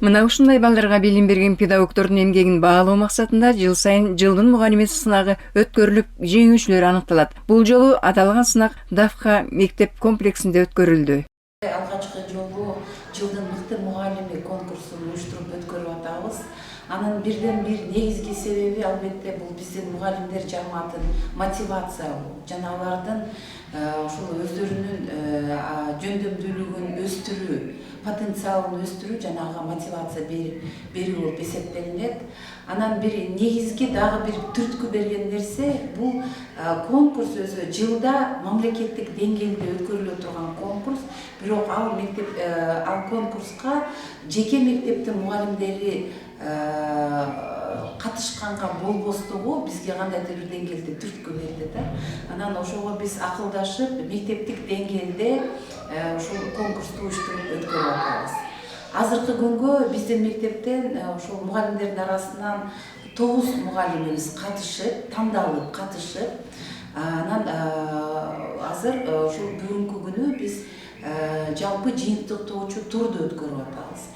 Мына ушундай балдарга билим берген педагогдордун эмгегин баалоо максатында жыл сайын жылдын мугалими сынагы өткөрүлүп, жеңүүчүлөр аныкталат. Бул жолу аталган сынак Давха мектеп комплексинде өткөрүлдү. Алгачкы жолу жылдын мыкты мугалими конкурсун уюштуруп өткөрүп атабыз. Анын бирден бир негизги себеби албетте бул биздин мугалимдер жамаатын мотивациялоо жана алардын ушул өздөрүнүн жөндөмдүүлүгүн өстүрүү, потенциалын өстүрүү жана ага мотивация берүү болуп эсептелинет. Анан бир негизги дагы бир түрткү берген нерсе бул конкурс өзү жылда мамлекеттик деңгээлде өткөрүлө турган конкурс, бирок ал конкурска жеке мектептин мугалимдери катышканга болбостугу бизге кандайдыр бир деңгээлде түрткү берди да. Анан ошого биз акылдашып мектептик деңгээлде ушул конкурсту уюштуруп өткөрүп атабыз. Азыркы күнгө биздин мектептен ошол мугалимдердин арасынан 9 мугалимибиз катышып, тандалып катышып, анан азыр ушул бүгүнкү күнү биз жалпы жыйынтыктоочу турду өткөрүп атабыз.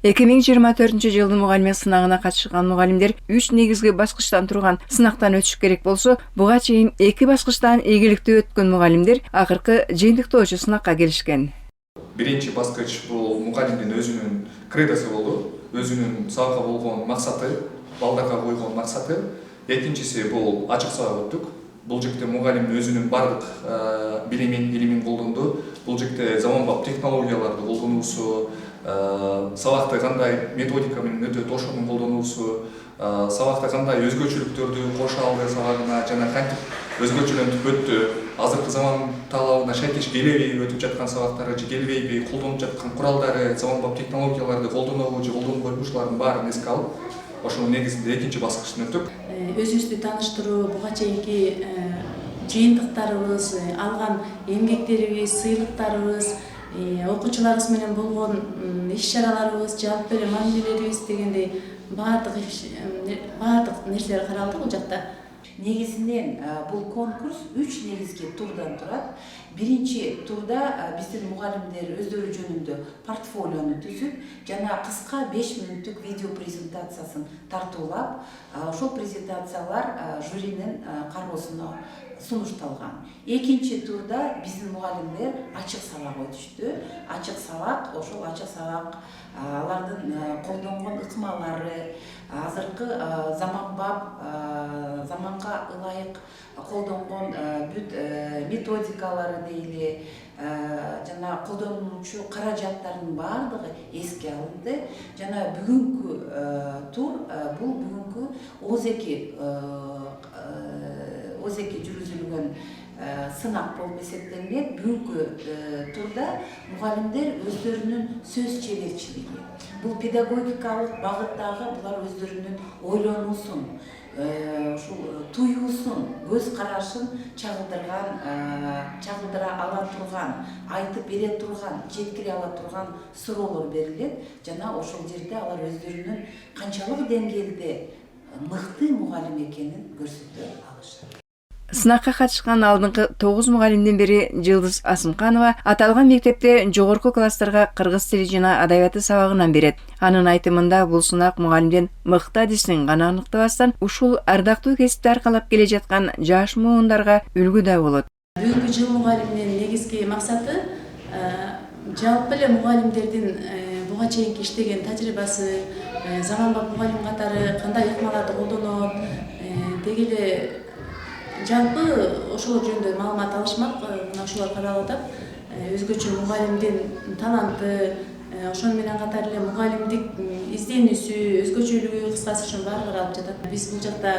2024 жылдын мугалими сынагына катышкан мугалимдер 3 негизги баскычтан турган сынактан өтүш керек болсо, буга чейин 2 баскычтан ийгиликтүү өткөн мугалимдер акыркы жыйынтыктоочу сынакка келишкен. Биринчи баскыч бул мугалимдин өзүнүн кредосу болду, өзүнүн сабакка болгон максаты, балдарга койгон максаты. Экинчиси бул ачык сабак өттүк. Бул жерде мугалим өзүнүн бардык илимин колдонду. Бул жерде заманбап технологияларды колдонуусу, сабакта кандай методика менен өтөт ошону колдонуусу, сабакта кандай өзгөчөлүктөрдү коша алды сабагына жана кантип өзгөчөлөнүп өттү, азыркы заман талабына шайкеш келеби өтүп жаткан сабактары же келбейби, колдонуп жаткан куралдары, заманбап технологияларды колдонобу же колдонбойбу, ушулардын баарын эске алып, ошонун негизинде экинчи баскычтан өттүк. Өзүбүздү тааныштыруу, буга чейинки жыйынтыктарыбыз, алган эмгектерибиз, сыйлыктарыбыз, окуучуларыбыз менен болгон иш-чараларыбыз, жалпы эле мамилелерибиз дегендей баардык нерселер каралды бул жакта. Негизинен бул конкурс 3 негизги турдан турат. Биринчи турда биздин мугалимдер өздөрү жөнүндө портфолиону түзүп, жана кыска 5 мүнөттүк видео презентациясын тартуулап, ошол презентациялар жюринин кароосуна сунушталган. Экинчи турда биздин мугалимдер ачык сабак өтүштү. Ачык сабак, ошол ачык сабак алардын колдонгон ыкмалары, азыркы заманга ылайык колдонгон бүт методикалары дейли, жана колдонуучу каражаттардын баардыгы эске алынды. Жана бүгүнкү тур бул бүгүнкү озеки жүргүзүлгөн сынак болуп эсептелинет. Бүгүнкү турда мугалимдер өздөрүнүн сөз чеберчилиги, бул педагогикалык багыттагы булар өздөрүнүн ойлонуусун, ушул туюусун, көз карашын чагылдыра ала турган, айтып бере турган, жеткире ала турган суроолор берилет. Жана ошол жерде алар өздөрүнүн канчалык деңгээлде мыкты мугалим экенин көрсөтө алышат. Сынакка катышкан алдыңкы 9 мугалимдин бири Жылдыз Асымканова аталган мектепте жогорку класстарга кыргыз тили жана адабияты сабагынан берет. Анын айтымында бул сынак мугалимдин мыкты адисин гана аныктабастан, ушул ардактуу кесипти аркалап келе жаткан жаш муундарга үлгү да болот. Бүгүнкү жыл мугалиминин негизги максаты жалпы эле мугалимдердин буга чейинки иштеген тажрыйбасы, заманбап мугалим катары кандай ыкмаларды колдонот, деги эле жалпы ошол жөнүндө маалымат алышмак. Мына ушулар каралып атат. Өзгөчө мугалимдин таланты, ошону менен катар эле мугалимдик изденүүсү, өзгөчөлүгү, кыскасы ушунун баары каралып жатат. Биз бул жакта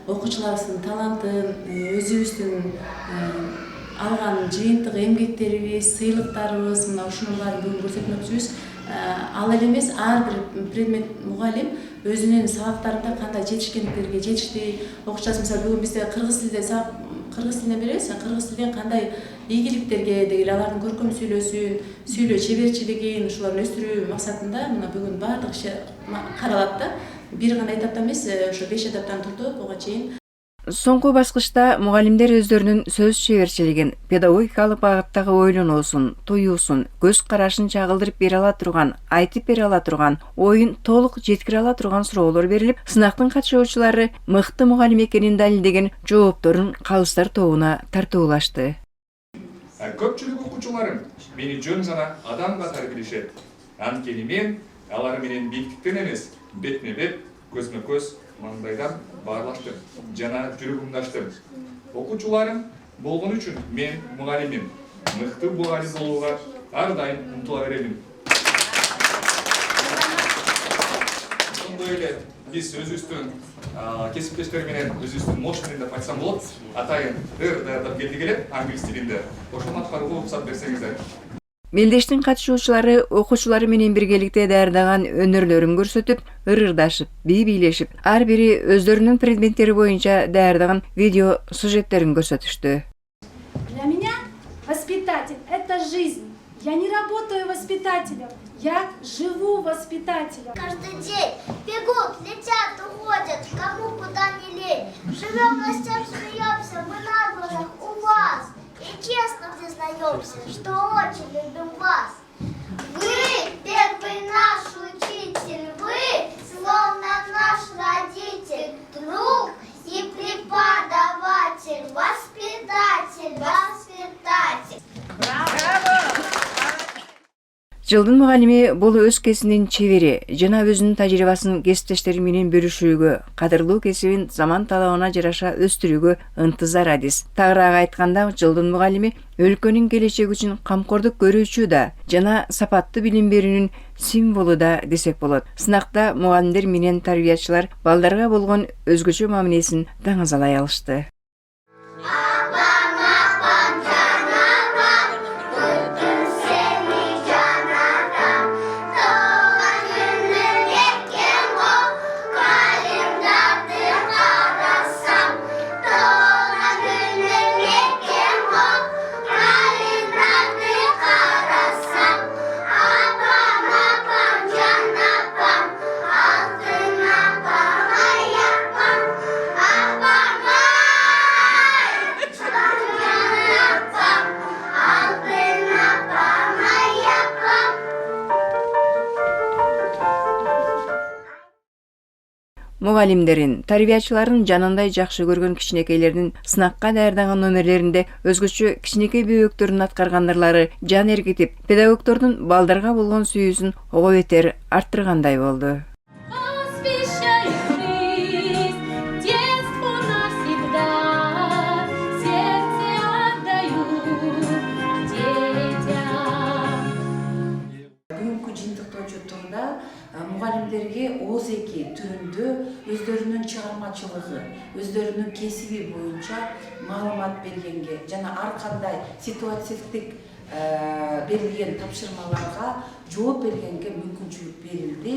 окуучуларыбыздын талантын, өзүбүздүн алган жыйынтык эмгектерибиз, сыйлыктарыбыз, мына ушунун баарын бүгүн көрсөтмөкчүбүз. Ал эле эмес, ар бир предмет мугалим өзүнүн сабактарында кандай жетишкендиктерге жетишти. Окуучубуз мисалы бүгүн бизде кыргыз тилине беребиз, кыргыз тилден кандай ийгиликтерге деги алардын көркөм сүйлөөсүн, сүйлөө чеберчилигин, ушуларды өстүрүү максатында мына бүгүн баардык иш каралат да. Бир гана этаптан эмес, ошо 5 этаптан турду буга чейин. Соңку баскычта мугалимдер өздөрүнүн сөз чеберчилигин, педагогикалык багыттагы ойлонуусун, туюусун, көз карашын чагылдырып бере ала турган, айтып бере ала турган, оюн толук жеткире ала турган суроолор берилип, сынактын катышуучулары мыкты мугалим экенин далилдеген жоопторун калыстар тобуна тартуулашты. Көпчүлүк окуучуларым мени жөн жана адам катары билишет. Анткени мен алар менен бийликтен эмес, бетме бет, көзмө көз, маңдайдан баарлаштым жана жүрөгүмдү ачтым. Окуучуларым болгон үчүн мен мугалимим. Мыкты мугалим болууга ар дайым умтула беремин. Ошондой эле биз өзүбүздүн кесиптештер менен өзүбүздүн мош менен деп айтсам болот. Атайын даярдап келдик эле англис тилинде. Ошону аткарууга уруксат берсеңиздер. Мелдештин катышуучулары окуучулары менен биргеликте даярдаган өнөрлөрүн көрсөтүп, ырырдашып, бийлешип, ар бири өздөрүнүн предметтери боюнча даярдаган видео сюжеттерин көрсөтүштү. Для меня воспитатель – это жизнь. Я не работаю воспитателем, я живу воспитателем. Каждый день бегут, летят, уходят, кому куда не лень. Живем в гостях, смеемся, мы на глазах у вас. И честно признаемся, что очень любим вас. Вы первый наш учитель, вы словно наш родитель, друг и преподаватель, воспитатель, воспитатель. Жылдын мугалими бул өз кесибинин чебери жана өзүнүн тажрыйбасын кесиптештери менен бөлүшүүгө, кадырлуу кесибин заман талабына жараша өстүрүүгө ынтызар адис. Тагыраак айтканда, жылдын мугалими өлкөнүн келечеги үчүн камкордук көрүүчү да жана сапаттуу билим берүүнүн символу да десек болот. Сынакта мугалимдер менен тарбиячылар балдарга болгон өзгөчө мамилесин даңазалай алышты. Мугалимдерин, тарбиячыларын жанындай жакшы көргөн кичинекейлердин сынакка даярдаган номерлеринде өзгөчө кичинекей бөбөктөрдүн аткаргандырлары жан эргитип, педагогдордун балдарга болгон сүйүүсүн ого бетер арттыргандай болду. Мугалимдерге ОЗЭКи түрүндө өздөрүнүн чыгармачылыгы, өздөрүнүн кесиби боюнча маалымат бергенге жана ар кандай ситуативдик берилген тапшырмаларга жооп бергенге мүмкүнчүлүк берилди.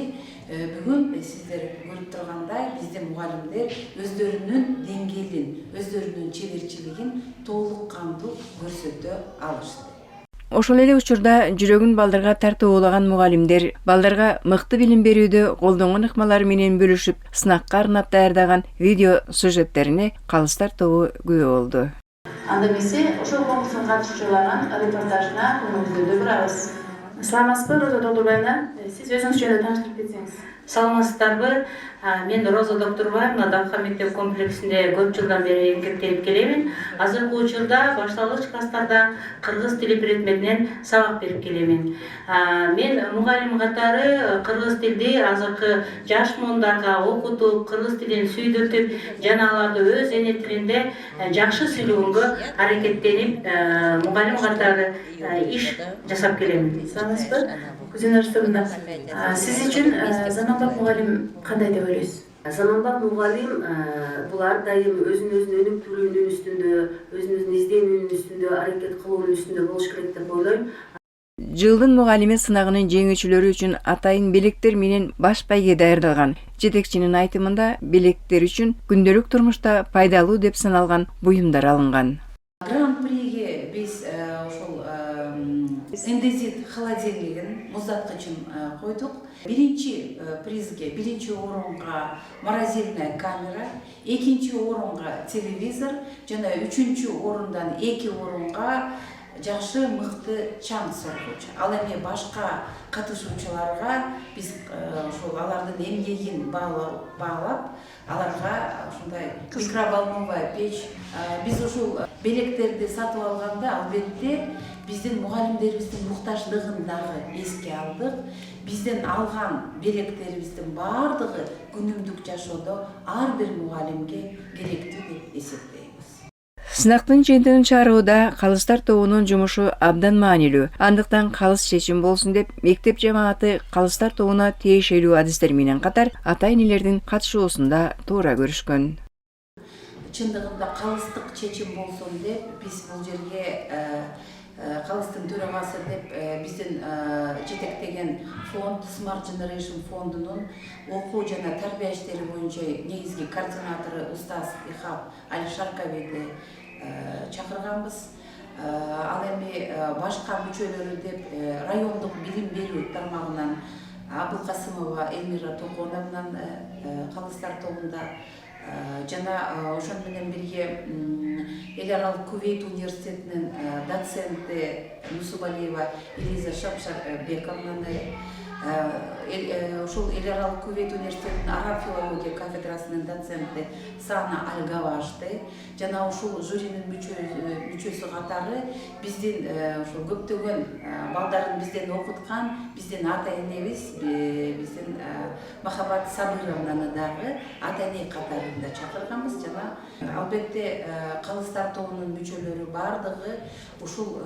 Бүгүн сиздер көрүп тургандай биздин мугалимдер өздөрүнүн деңгээлин, өздөрүнүн чеберчилигин толук кандуу көрсөтө алышты. Ошол эле учурда жүрөгүн балдарга тартуулаган мугалимдер балдарга мыкты билим берүүдө колдонгон ыкмалары менен бөлүшүп, сынакка арнап даярдаган видео сюжеттерине калыстар тобу күбө болду. Анда эмесе ошол конкурстун катышуучуларынын репортажына көңүлүңүздү бурабыз. Саламатсызбы, Роза Доктурбаевна? Сиз өзүңүз жөнүндө тааныштырып кетсеңиз. Саламатсыздарбы? Мен Роза Доктурбаевна Дамха мектеп комплексинде көп жылдан бери эмгектенип келемин. Азыркы учурда башталгыч класстарда кыргыз тили предметинен сабак берип келемин. Мен мугалим катары кыргыз тилди азыркы жаш муундарга окутуп, кыргыз тилин сүйдүртүп жана аларды өз эне тилинде жакшы сүйлөгөнгө аракеттенип, мугалим катары иш жасап келемин. Саламатсызбы? Күзүн Арстовна, сиз үчүн заманбап мугалим кандай деп ойлойсуз? Заманбап мугалим бул ар дайым өзүн өнүктүрүүнүн үстүндө, өзүн изденүүнүн үстүндө, аракет кылуунун үстүндө болуш керек деп ойлойм. Жылдын мугалими сынагынын жеңүүчүлөрү үчүн атайын белектер менен баш байге даярдалган. Жетекчинин айтымында белектер үчүн күндөлүк турмушта пайдалуу деп саналган буюмдар алынган. Гран-приге биз ошол эндезит холодильнигин муздаткычын койдук. Биринчи призге, биринчи орунга морозильная камера, экинчи орунга телевизор, жана үчүнчү орундан 2 орунга жакшы мыкты чаң соргуч. Ал эми башка катышуучуларга биз ошол алардын эмгегин баалап, аларга ушундай микроволновая печь, биз ушул белектерди сатып алганда албетте биздин мугалимдерибиздин муктаждыгын дагы эске алдык. Бизден алган белектерибиздин баардыгы күнүмдүк жашоодо ар бир мугалимге керектүү деп эсептейбиз. Сынактын жыйынтыгын чыгарууда калыстар тобунун жумушу абдан маанилүү. Андыктан калыс чечим болсун деп мектеп жамааты калыстар тобуна тиешелүү адистер менен катар ата-энелердин катышуусунда туура көрүшкөн. Чындыгында калыстык чечим болсун деп биз бул жерге калыстын төрагасы деп биздин жетектеген фонд Smart Generation фондунун окуу жана тарбия иштери боюнча негизги координатору устаз Ихап Алишарковеди чакырганбыз. Ал эми башка мүчөлөрү деп райондук билим берүү тармагынан Абылкасымова Элмира Токоновнан калыстар тобунда жана ошон менен бирге Эл Аралык Кувейт университетинин доценти Нусубалиева Элиза Шапшарбековнаны, ошол Эл Аралык Кувейт университетинин араб филология кафедрасынын доценти Сана Альгавашты жана ушул жюринин мүчөсү катары биздин ошол көптөгөн балдарын бизден окуткан биздин ата-энебиз, биздин Махабат Сабыровнаны дагы ата-эне катарында чакырганбыз жана албетте калыстар тобунун мүчөлөрү баардыгы ушул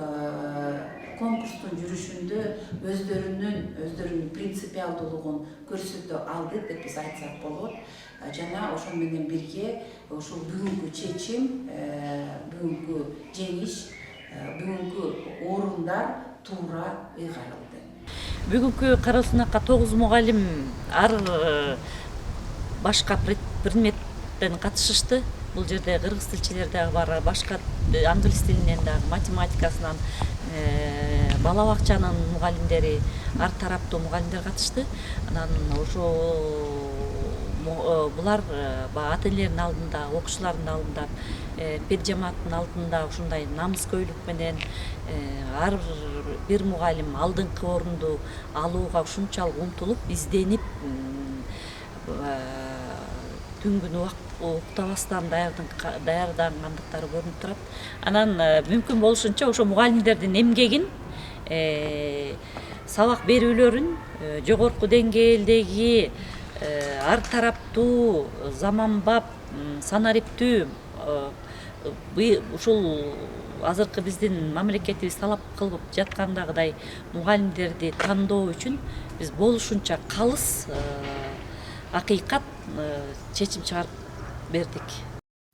конкурстун жүрүшүндө өздөрүнүн принципиалдуулугун көрсөтө алды деп биз айтсак болот. Жана ошон менен бирге ушул бүгүнкү чечим, бүгүнкү жеңиш, бүгүнкү орундар туура ыйгарылды. Бүгүнкү кароо сынакка 9 мугалим ар башка предметтен катышышты. Бул жерде кыргыз тилчилер дагы бар, башка англис тилинен дагы, математикасынан, бала бакчанын мугалимдери, ар тараптуу мугалимдер катышты. Анан ошо булар ата-энелердин алдында, окуучулардын алдында, педжамааттын алдында ушундай намыскөйлүк менен ар бир мугалим алдыңкы орунду алууга ушунчалык умтулуп, изденип, түн күнү уктабастан даярдангандыктары көрүнүп турат. Анан мүмкүн болушунча ошо мугалимдердин эмгегин, сабак берүүлөрүн жогорку деңгээлдеги ар тараптуу, заманбап, санариптүү ушул азыркы биздин мамлекетибиз талап кылып жаткандагыдай мугалимдерди тандоо үчүн биз болушунча калыс, акыйкат чечим чыгарып бердик.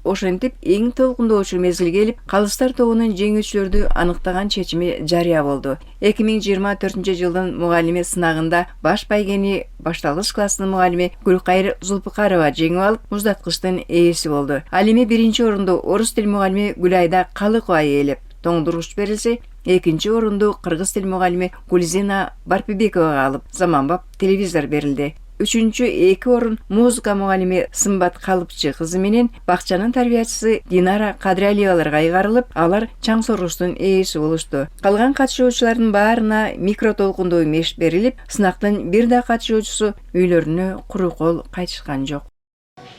Ошентип эң толкундоочу мезгил келип, калыстар тобунун жеңүүчүлөрдү аныктаган чечими жарыя болду. 2024-жылдын мугалими сынагында баш байгени башталгыч класстын мугалими Гүлкайыр Зулпукарова жеңип алып, муздаткычтын ээси болду. Ал эми биринчи орунду орус тил мугалими Гүлайда Калыкова ээлеп, тоңдургуч берилсе, экинчи орунду кыргыз тил мугалими Гульзина Барпибековага алып, заманбап телевизор берилди. Үчүнчү 2 орун музыка мугалими Сымбат Калыпчы кызы менен бакчанын тарбиячысы Динара Кадыралиеваларга айгарылып, алар чаң соргучтун ээси болушту. Калган катышуучулардын баарына микротолкундуу меш берилип, сынактын бир да катышуучусу үйлөрүнө куру кол кайтышкан жок.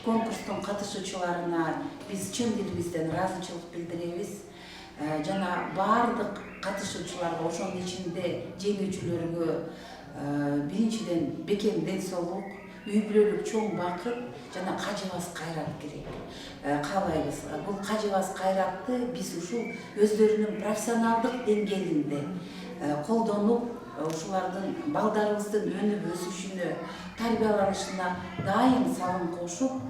Конкурстун катышуучуларына биз чын дилибизден ыраазычылык билдиребиз. Жана баардык катышуучуларга, ошонун ичинде жеңүүчүлөргө биринчиден бекем ден соолук, үй бүлөлүк чоң бакыт жана кажыбас кайрат керек. Каалайбыз. Бул кажыбас кайратты биз ушул өздөрүнүн профессионалдык деңгээлинде колдонуп, ушулардын балдарыбыздын өнүп өсүшүнө, тарбияланышына дайым салым кошуп,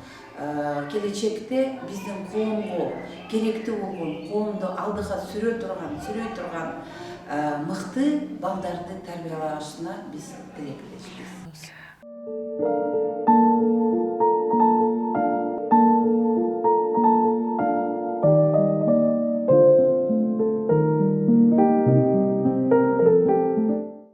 келечекте биздин коомго керектүү болгон, коомду алдыга сүрөй турган мыкты балдарды тарбиялашына биз тилектешпиз.